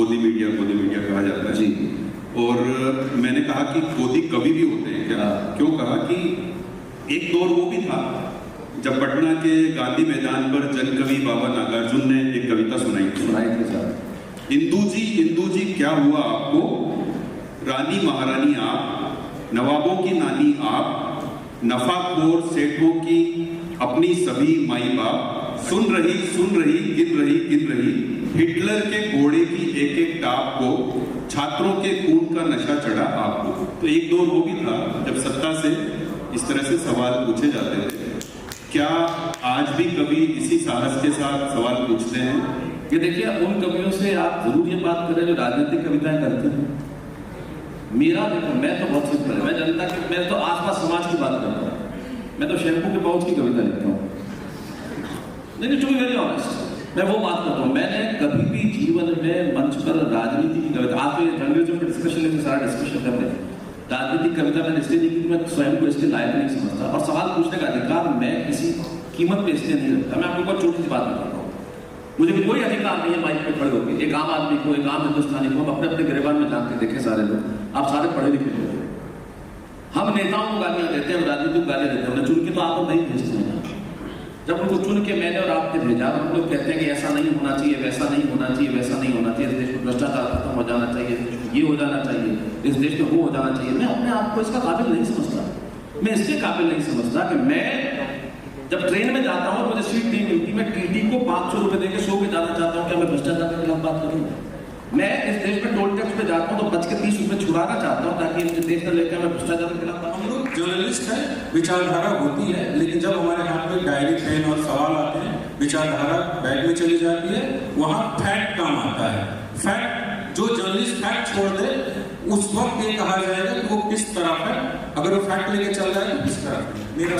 गोदी मीडिया कहा जाता है जी। और मैंने कहा कि गोदी कवि भी होते हैं क्या? क्यों कहा कि एक दौर वो भी था जब पटना के गांधी मैदान पर जन कवि बाबा नागार्जुन ने एक कविता सुनाई थी सर। इंदू जी क्या हुआ आपको, रानी महारानी आप, नवाबों की नानी आप, नफाखोर सेठों की अपनी सभी माई बाप, सुन रही गिन रही हिटलर के घोड़े की एक एक टाप को, छात्रों के खून का नशा चढ़ा आपको। तो एक दौर वो भी था जब सत्ता से इस तरह से सवाल पूछे जाते थे। क्या आज भी कवि इसी साहस के साथ सवाल पूछते हैं? ये देखिए, उन कवियों से आप जरूर ये बात करें जो राजनीतिक कविताएं करते हैं। मेरा देखो, मैं तो बहुत सिंपल है, मैं जनता की, मैं तो आसपास समाज की बात करता हूँ। मैं तो शैम्पू के पाउच की कविता लिखता हूँ। नहीं, टू बी वेरी ऑनेस्ट, मैं वो बात करता हूँ। मैंने कभी भी जीवन में मंच पर राजनीति की कविता, आप ये जर्नलिज्म का डिस्कशन लेकर सारा डिस्कशन कर रहे हैं, राजनीतिक कविता मैंने इसलिए लिखी कि मैं स्वयं को इसके लायक नहीं समझता, और सवाल पूछने का अधिकार मैं किसी कीमत पे इसलिए नहीं रखता। मैं आपको बहुत छोटी सी बात बताता हूँ, मुझे कोई अधिकार नहीं है माइक पे खड़े होकर एक आम आदमी को, एक आम हिंदुस्तानी को, अपने अपने गिरबान में जान के देखे सारे लोग, आप सारे पढ़े लिखे लोग। हम नेताओं को गालियां देते हैं, राजनीतिक गालियां देते हैं, उन्हें चुन के तो आप नहीं भेजते हैं। जब उनको चुन के मैंने और आपने भेजा, हम लोग कहते हैं कि ऐसा नहीं होना चाहिए, वैसा नहीं होना चाहिए, वैसा नहीं होना चाहिए, इस देश में भ्रष्टाचार खत्म हो जाना चाहिए, ये हो जाना चाहिए, इस देश में वो हो जाना चाहिए। मैं अपने आप को इसका काबिल नहीं समझता। मैं इसके काबिल नहीं समझता कि मैं जब ट्रेन में जाता हूँ, मुझे सीट नहीं मिलती, मैं टीटी को 500 रुपए देकर सो के जाना चाहता हूँ। क्या मैं भ्रष्टाचार के खिलाफ बात करूँ? मैं इस देश में टोल टैक्स पे जाता हूँ तो बच के 30 रुपए छुड़ाना चाहता हूँ ताकि इस देश में लेकर मैं भ्रष्टाचार के खिलाफ बात। हम लोग जर्नलिस्ट हैं, विचारधारा होती है, लेकिन जब हमारे हाथ में डायरी पेन और सवाल आते हैं, विचारधारा बैग में चली जाती है, वहां फैक्ट काम आता है। फैक्ट, जो जर्नलिस्ट फैक्ट छोड़ दे, उस वक्त ये कहा जाएगा कि वो किस तरफ है। अगर वो फैक्ट लेके चल रहा है तो किस तरफ है। मेरा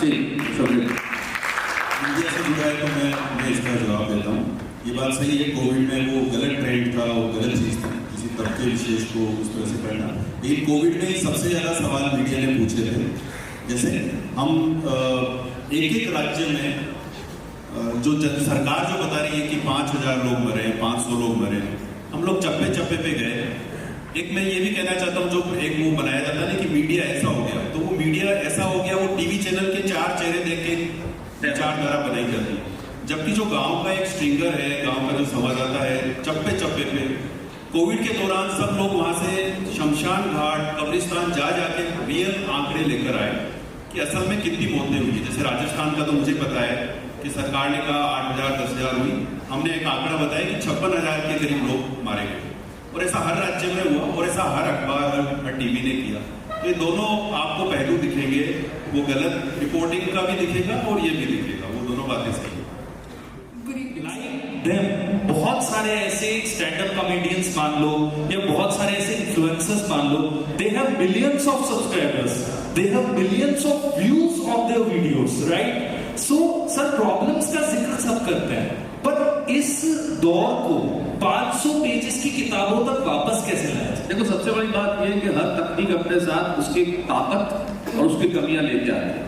मीडिया से जुड़ा है तो मैं इसका जवाब देता हूँ। ये बात सही है, कोविड में वो गलत ट्रेंड था, वो गलत चीज़ थी, किसी तबके विशेष को उस तरह से करना। लेकिन कोविड में सबसे ज़्यादा सवाल मीडिया ने पूछे थे। जैसे हम एक एक राज्य में जो सरकार जो बता रही है कि 5000 लोग मरे, 500 लोग मरे, हम लोग चप्पे चप्पे पे गए। एक मैं ये भी कहना चाहता हूँ, जो एक मुंह बनाया जाता है ना कि मीडिया ऐसा हो गया, तो वो मीडिया ऐसा हो गया, वो टीवी चैनल के 4 चेहरे देख के विचारधारा बनाई जाती है। जबकि जो गांव का एक स्ट्रिंगर है, गांव का जो संवाददाता है, चप्पे चप्पे पे कोविड के दौरान सब लोग वहां से शमशान घाट, कब्रिस्तान जा जाके रियल आंकड़े लेकर आए कि असल में कितनी मौतें हुई। जैसे राजस्थान का तो मुझे पता है कि सरकार ने कहा 8000 10,000 हुई, हमने एक आंकड़ा बताया कि 56,000 के करीब लोग मारे गए। और ऐसा हर राज्य में हुआ और ऐसा हर अखबार, हर टीवी ने किया। तो ये दोनों आपको पहलू दिखेंगे, वो गलत रिपोर्टिंग का भी दिखेगा और ये भी दिखेगा, वो दोनों बातें सही है। बहुत सारे ऐसे स्टैंड अप कॉमेडियंस मान लो, या बहुत सारे ऐसे इन्फ्लुएंसर्स मान लो, they have millions of subscribers, they have millions of views on their videos, right? So sir, problems का जिक्र सब करते हैं, पर इस दौर को 500 पेजेस की किताबों तक वापस कैसे लाया जाए? देखो, सबसे बड़ी बात यह है कि हर तकनीक अपने साथ उसकी ताकत और उसकी कमियां लेके आती है।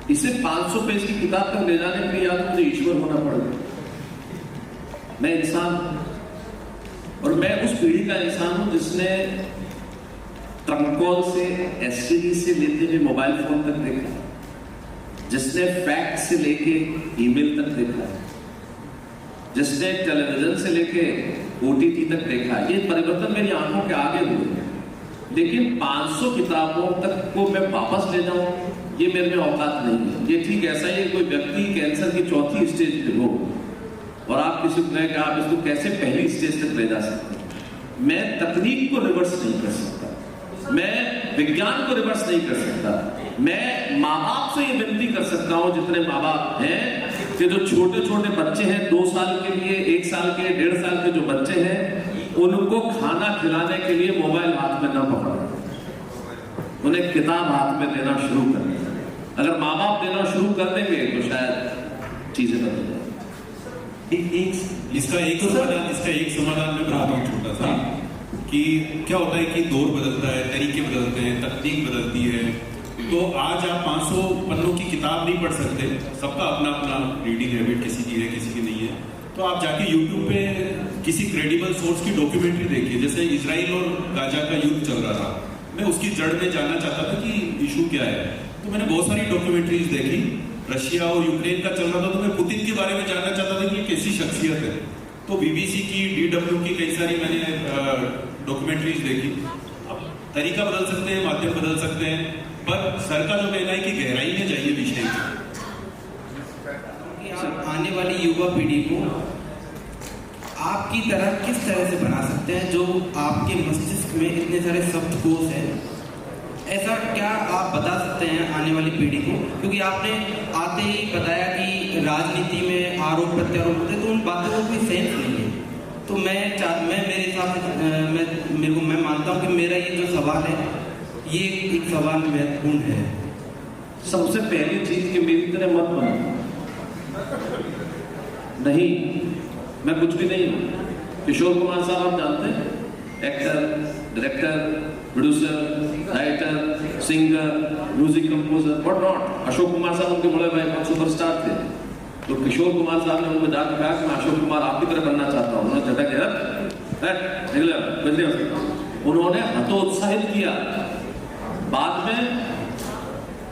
इसे 500 पेज की किताब तक ले जाने के लिए या तो मुझे ईश्वर होना पड़ेगा। मैं इंसान हूं और मैं उस पीढ़ी का इंसान हूं जिसने ट्रंक कॉल से, एसटीडी से लेते हुए मोबाइल फोन तक देखा, जिसने फैक्स से लेके ईमेल तक देखा, जिसने टेलीविजन से लेके ओटीटी तक देखा। ये परिवर्तन मेरी आंखों के आगे हुए, लेकिन 500 किताबों तक को मैं वापस ले जाऊं, ये मेरे में औकात नहीं है। ये ठीक ऐसा ही है, कोई व्यक्ति कैंसर की 4थी स्टेज पे हो और आप किसी को कहें कि आप इसको कैसे पहली स्टेज तक ले जा सकते हैं। मैं तकनीक को रिवर्स नहीं कर सकता, मैं विज्ञान को रिवर्स नहीं कर सकता। मैं माँ बाप से ये विनती कर सकता हूँ, जितने माँ बाप हैं, कि जो छोटे छोटे बच्चे हैं, 2 साल के लिए, 1 साल के, 1.5 साल के जो बच्चे हैं, उनको खाना खिलाने के लिए मोबाइल हाथ में न पकड़ो, उन्हें किताब हाथ में देना शुरू कर दें। अगर माँ बाप देना शुरू कर देंगे तो शायद चीजें बदल जाएंगी। इसका एक समाधान मैं बनाता हूँ छोटा सा, कि क्या होता है कि दौर बदलता है, तरीके बदलते हैं, तकनीक बदलती है। तो आज आप 500 पन्नों की किताब नहीं पढ़ सकते, सबका अपना अपना रीडिंग हैबिट किसी की है, किसी की नहीं है। तो आप जाके यूट्यूब पे किसी क्रेडिबल सोर्स की डॉक्यूमेंट्री देखिए, जैसे इजराइल और गाजा का युद्ध चल रहा था, मैं उसकी जड़ में जानना चाहता था कि इशू क्या है, तो मैंने बहुत सारी डॉक्यूमेंट्रीज देखी। रशिया और यूक्रेन का चल रहा था, तो मैं पुतिन के बारे में जानना चाहता था कि ये कैसी शख्सियत है, तो बीबीसी की, DW की कई सारी मैंने डॉक्यूमेंट्रीज देखी। अब तरीका बदल सकते हैं, माध्यम बदल सकते हैं, पर सर का जो कहना है कि गहराई में जाइए विषय की। आने वाली युवा पीढ़ी को आपकी तरह किस तरह से बना सकते हैं, जो आपके मस्तिष्क में इतने सारे शब्दकोश हैं, ऐसा क्या आप बता सकते हैं आने वाली पीढ़ी को? क्योंकि आपने आते ही बताया कि राजनीति में आरोप प्रत्यारोप होते, तो उन बातों को कोई सेंस नहीं है। तो मैं मेरे हिसाब से मैं मानता हूँ कि मेरा ये जो सवाल है, ये एक सवाल महत्वपूर्ण है। सबसे पहली चीज कि मेरी तरह मत बनो। नहीं, मैं कुछ भी नहीं हूँ। किशोर कुमार साहब आप जानते हैं, actor, director, producer, writer, singer, music composer, but not. Ashok Kumar साहब उनके बड़े भाई बहुत सुपरस्टार थे, तो किशोर कुमार साहब ने उनको जाकर कहा कि मैं अशोक कुमार आपकी तरह बनना चाहता हूँ। उन्होंने झटक उन्होंने हतोत्साहित किया। बाद में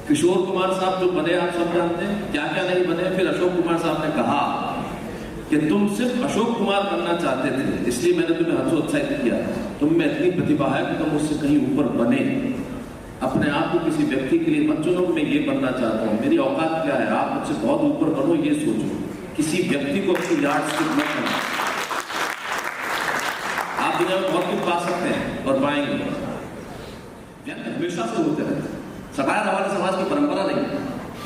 किशोर कुमार साहब जो बने आप सब जानते हैं, क्या क्या नहीं बने। फिर अशोक कुमार साहब ने कहा कि तुम सिर्फ अशोक कुमार बनना चाहते थे, इसलिए मैंने तुम्हें हतोत्साहित किया। तुम में इतनी प्रतिभा है कि तुम उससे कहीं ऊपर बने। अपने आप को किसी व्यक्ति के लिए मत चुनो, मैं ये बनना चाहता हूँ, मेरी औकात क्या है, आप मुझसे बहुत ऊपर बनो, ये सोचो। किसी व्यक्ति को अपनी यार्डस्टिक मत करना। आप दुनिया में बहुत कुछ पा सकते हैं और पाएंगे, व्यंग हमेशा से होते रहते। सटायर हमारे समाज की परंपरा नहीं,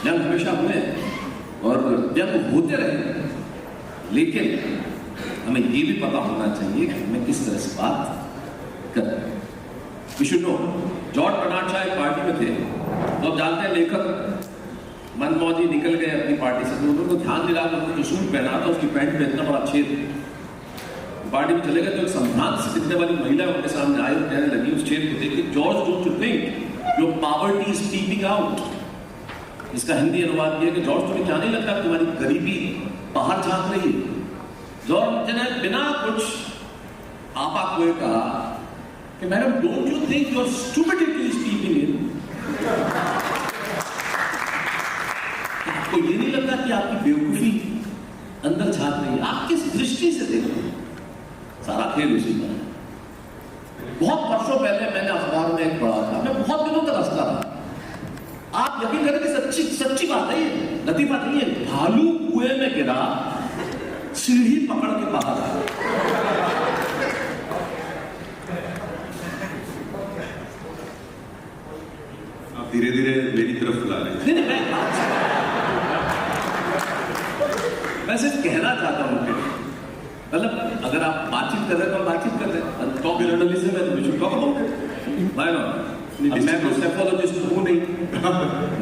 व्यंग हमेशा हुए और व्यंग होते रहे, लेकिन हमें ये भी पता होना चाहिए कि हमें किस तरह से बात करें। We should know. George Bernard Shaw एक पार्टी में थे, तो आप जानते हैं लेखक मनमौजी निकल गए अपनी पार्टी से, तो उन्होंने ध्यान दिला कि उन्होंने जो सूट पहना था उसकी पैंट में इतना बड़ा छेद। पार्टी में चले गए तो एक संभ्रांत से दिखने वाली महिला उनके सामने आई और कहने लगी उस छेद को देख के, George don't you think your poverty is peeping out. इसका हिंदी अनुवाद ये है कि जॉर्ज तुम्हें क्या नहीं लगता तुम्हारी गरीबी बाहर झांक रही है। जॉर्ज ने बिना कुछ आपा हुए कहा कि madam don't you think your stupidity is peeping in. आपको ये नहीं लगता कि आपकी बेवकूफी अंदर झांक रही है? आप किस दृष्टि से देख रहे हैं? सारा खेल उसी का है। बहुत वर्षों पहले मैंने अखबार में एक पढ़ा था, मैं बहुत दिनों तक हंसता था। आप यकीन करें कि सच्ची बात है, ये लतीफा नहीं है। भालू कुएं में गिरा, सीढ़ी पकड़ के बाहर आया। आप धीरे धीरे मेरी तरफ बुला रहे हैं। नहीं, मैं सिर्फ कहना चाहता हूं कि मतलब अगर आप बातचीत कर रहे हैं तो बातचीत कर रहे हैं। टॉप जर्नलिज्म है तो विशुद्ध टॉक अबाउट इट। मैं कोई साइकोलॉजिस्ट हूं नहीं,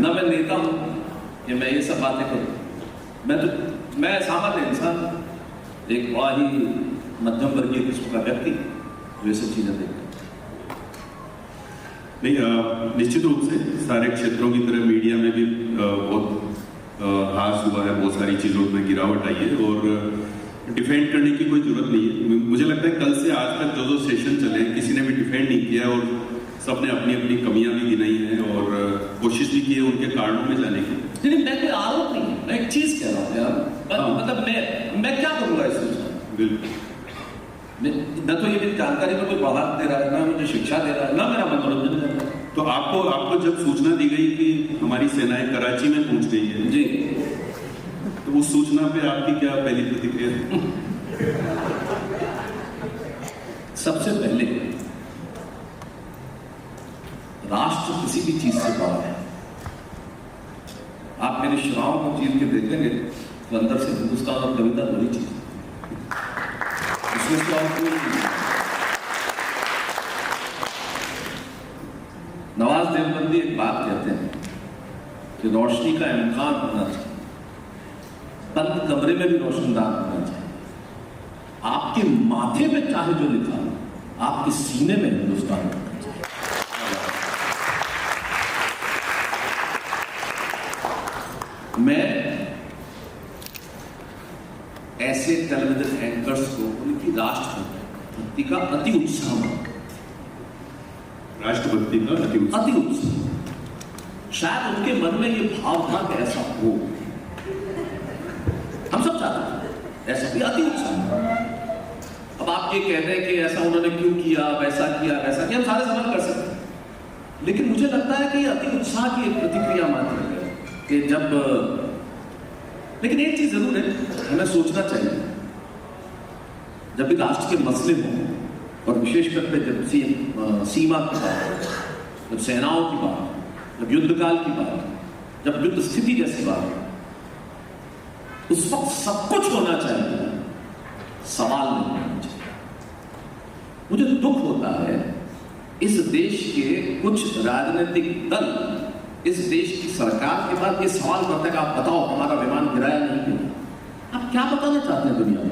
ना मैं नेता हूं कि मैं ये सब बातें करूं। मैं सामान्य इंसान, एक बड़ा ही मध्यम वर्गीय किस्म का व्यक्ति जो ये सब चीजें देखता है। नहीं, निश्चित रूप से सारे क्षेत्रों की तरह मीडिया में भी बहुत हास हुआ है, बहुत सारी चीज़ों में गिरावट आई है और डिफेंड करने की कोई जरूरत नहीं है। मुझे लगता है कल से आज तक जो सेशन चले किसी ने भी डिफेंड नहीं किया और सबने अपनी अपनी कमियां भी गिनाई हैं और कोशिश भी की है उनके कारणों में जाने की। लेकिन मैं कोई आरोप नहीं, मैं एक चीज कह रहा हूँ यार, मतलब मैं क्या करूँगा इस चीज में? बिल्कुल न तो ये मेरी जानकारी में कोई बढ़ा दे रहा है, ना मुझे शिक्षा दे रहा है, ना मेरा मनोरंजन कर रहा है। तो आपको जब सूचना दी गई कि हमारी सेनाएं कराची में पहुंच गई है जी, तो उस सूचना पे आपकी क्या पहली प्रतिक्रिया है? सबसे पहले राष्ट्र किसी भी चीज से बड़ा है। आप मेरे श्रावों को चीर के देखेंगे तो अंदर से हिंदुस्तान और कविता बड़ी चीज है। इसमें तो आपको नवाज देवबंदी एक बात कहते हैं कि रोशनी का इम्कान होना चाहिए, बंद कमरे में भी रोशनदान होना चाहिए। आपके माथे में चाहे जो लिखा हो, आपके सीने में हिंदुस्तान होना चाहिए। मैं ऐसे टेलीविजन एंकर्स को उनकी राष्ट्रभक्ति का अति उत्साह था। राष्ट्रभक्ति का अति उत्साह, शायद उनके मन में ये भाव था कि ऐसा हो, हम सब चाहते हैं ऐसा भी, अति उत्साह। अब आप ये कहते हैं कि ऐसा उन्होंने क्यों किया, वैसा किया, वैसा किया, हम सारे सवाल कर सकते हैं, लेकिन मुझे लगता है कि अति उत्साह की एक प्रतिक्रिया मात्र है कि जब, लेकिन एक चीज जरूर है, हमें सोचना चाहिए जब भी राष्ट्र के मसले हों, और विशेष करके जब सीमा की बात, जब सेनाओं की बात, जब युद्धकाल की बात, जब युद्ध स्थिति जैसी बात, उस वक्त सब कुछ होना चाहिए, सवाल नहीं होना चाहिए। मुझे दुख होता है इस देश के कुछ राजनीतिक दल इस देश की सरकार के बाद ये सवाल करते हैं कि आप बताओ हमारा विमान गिराया नहीं गिरा। आप क्या बताना चाहते हैं दुनिया को?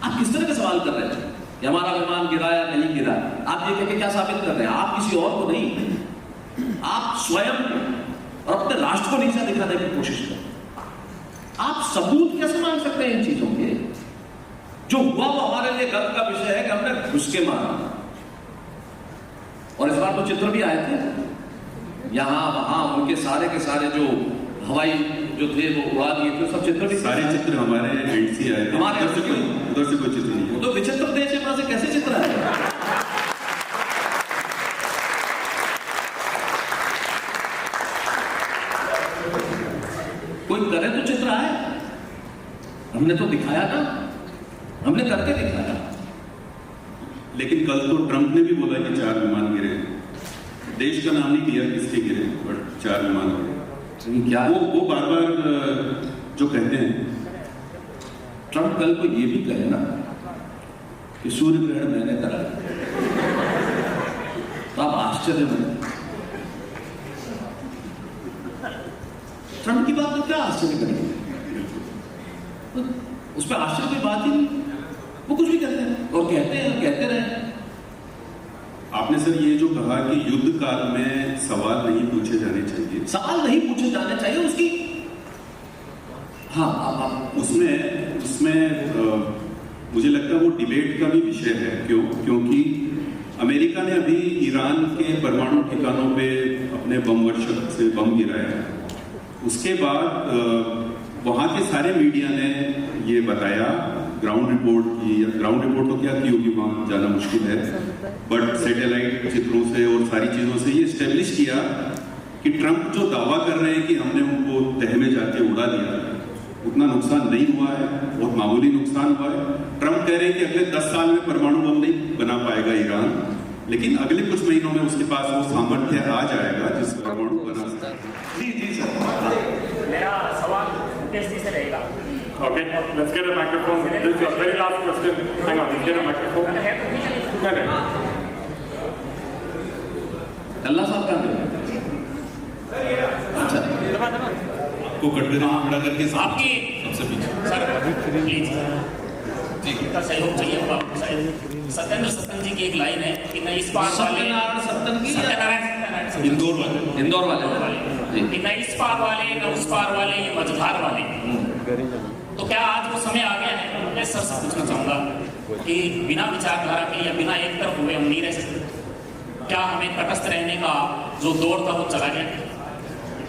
आप किस तरह के सवाल कर रहे हैं कि हमारा विमान गिराया नहीं गिरा? आप ये कहकर क्या साबित कर रहे हैं? आप किसी और को नहीं, आप स्वयं और अपने राष्ट्र को नीचा दिखाने की कोशिश कर रहे हैं। आप सबूत कैसे मांग सकते हैं इन चीजों के? जो हुआ वो हमारे लिए गर्व का विषय है कि हमने घुस के मारा, और इस बार तो चित्र भी आए थे यहां वहां, उनके सारे के सारे जो हवाई जो थे वो उड़ा दिए थे, सब चित्र भी, सारे चित्र हमारे एंड से आए थे, हमारे उधर से कोई चित्र नहीं है। तो विचित्र देश है, वहां से कैसे चित्र आए? कोई करे तो चित्र आए, हमने तो दिखाया ना, हमने करके दिखाया। लेकिन कल तो ट्रंप ने भी बोला कि 4 विमान गिरे, देश का नाम नहीं लिया किसके गिरे, बट 4 विमान गिरे। क्या वो बार बार जो कहते हैं, ट्रंप कल को ये भी कहे ना कि सूर्य ग्रहण मैंने कराया, तो आप आश्चर्य बने। ट्रंप की बात पर क्या आश्चर्य करेंगे? तो उस पर आश्चर्य की बात ही नहीं, वो कुछ भी कहते हैं और कहते हैं, कहते रहे। आपने सर ये जो कहा कि युद्ध काल में सवाल नहीं पूछे जाने चाहिए, सवाल नहीं पूछे जाने चाहिए उसकी, हाँ आप उसमें मुझे लगता है वो डिबेट का भी विषय है। क्योंकि अमेरिका ने अभी ईरान के परमाणु ठिकानों पे अपने बम वर्षक से बम गिराया, उसके बाद वहाँ के सारे मीडिया ने ये बताया, ग्राउंड रिपोर्ट की, या ग्राउंड रिपोर्ट तो क्या की होगी, वहाँ जाना मुश्किल है, बट सैटेलाइट चित्रों से और सारी चीज़ों से ये स्टेब्लिश किया कि ट्रंप जो दावा कर रहे हैं कि हमने उनको तह में जाके उड़ा दिया, उतना नुकसान नहीं हुआ है, बहुत मामूली नुकसान हुआ है। ट्रंप कह रहे हैं कि अगले 10 साल में परमाणु बम नहीं बना पाएगा ईरान, लेकिन अगले कुछ महीनों में उसके पास वो सामर्थ्य आ जाएगा जिससे परमाणु बना सकता है। जी सर, मेरा सवाल मुकेश जी से रहेगा। Okay, let's get a microphone. This is your very last question. Hang on, let's get a microphone. No. अल्लाह साहब का अच्छा आपको कटघरे में खड़ा करके आपकी सबसे पीछे सर प्लीज का सहयोग चाहिए होगा आपको शायद। सत्येंद्र जी की एक लाइन है कि न इस पार वाले इंदौर वाले कि न इस पार वाले न उस पार वाले, ये मझधार वाले। तो क्या आज वो समय आ गया है? मैं सर से पूछना चाहूंगा कि बिना विचारधारा के या बिना एक तरफ हुए हम नहीं रह सकते। क्या हमें तटस्थ रहने का जो दौर था वो चला गया?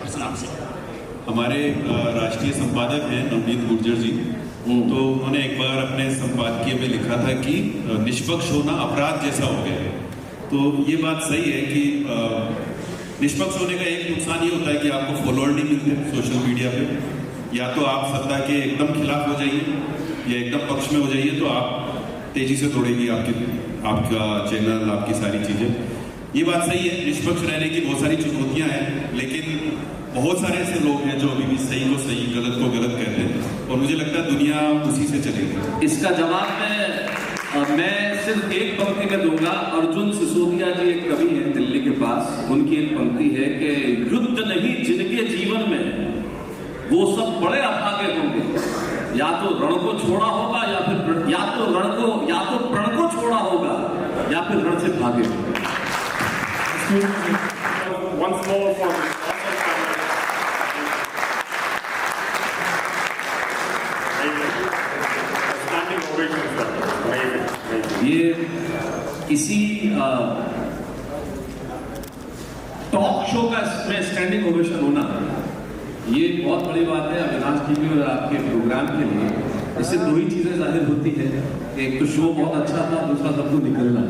प्रश्न आपसे। हमारे राष्ट्रीय संपादक हैं नवनीत गुर्जर जी, तो उन्होंने एक बार अपने संपादकीय में लिखा था कि निष्पक्ष होना अपराध जैसा हो गया है। तो ये बात सही है कि निष्पक्ष होने का एक नुकसान ये होता है कि आपको फॉलोअर नहीं मिलते सोशल मीडिया पे, या तो आप सत्ता के एकदम खिलाफ हो जाइए या एकदम पक्ष में हो जाइए तो आप तेजी से दौड़ेगी आपका चैनल, आपकी सारी चीजें। ये बात सही है, निष्पक्ष रहने की बहुत सारी चुनौतियां हैं, लेकिन बहुत सारे ऐसे लोग हैं जो अभी भी सही को सही, गलत को गलत कहते हैं, और मुझे लगता है दुनिया उसी से चलेगी। इसका जवाब मैं सिर्फ एक पंक्ति में दूंगा। अर्जुन सिसोदिया जी एक कवि हैं दिल्ली के पास, उनकी एक पंक्ति है कि युद्ध नहीं जिनके जीवन में वो सब बड़े अभागे होंगे, या तो रण को छोड़ा होगा या तो प्रण को छोड़ा होगा या फिर रण से भागे होंगे। Once more for the किसी टॉक शो का में स्टैंडिंग ओवेशन होना ये बहुत बड़ी बात है अविनाश टीवी और आपके प्रोग्राम के लिए। इससे दो ही चीजें जाहिर होती है, एक तो शो बहुत अच्छा था, दूसरा सबको निकलना।